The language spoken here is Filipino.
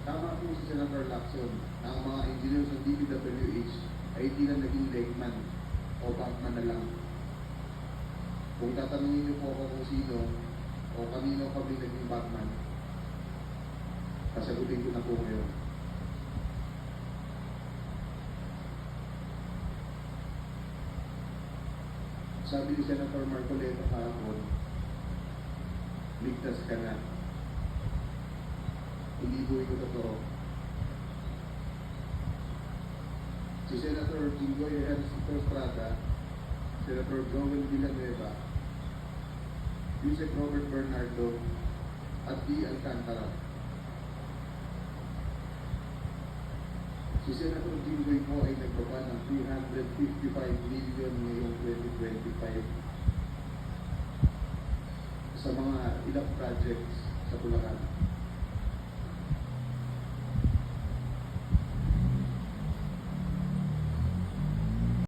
Tama po si Senator Lacson na ang mga engineers ng DPWH ay hindi na naging legman o bankman na lang. Kung tatanungin niyo po ako kung sino o kanino kami naging bankman, sasagutin ko na po ngayon. Sabi ni Senator Marcoleta kahapon, ligtas ka na. Hindi po ito totoo. Si Senator Jinggoy Ejercito Estrada, Senator Joel Villanueva, Yusek Robert Bernardo, at D. Alcantara. Si Senator Jinggoy po ay nagbaba ng 355 million ngayong 2025 sa mga ilang projects sa Bulacan.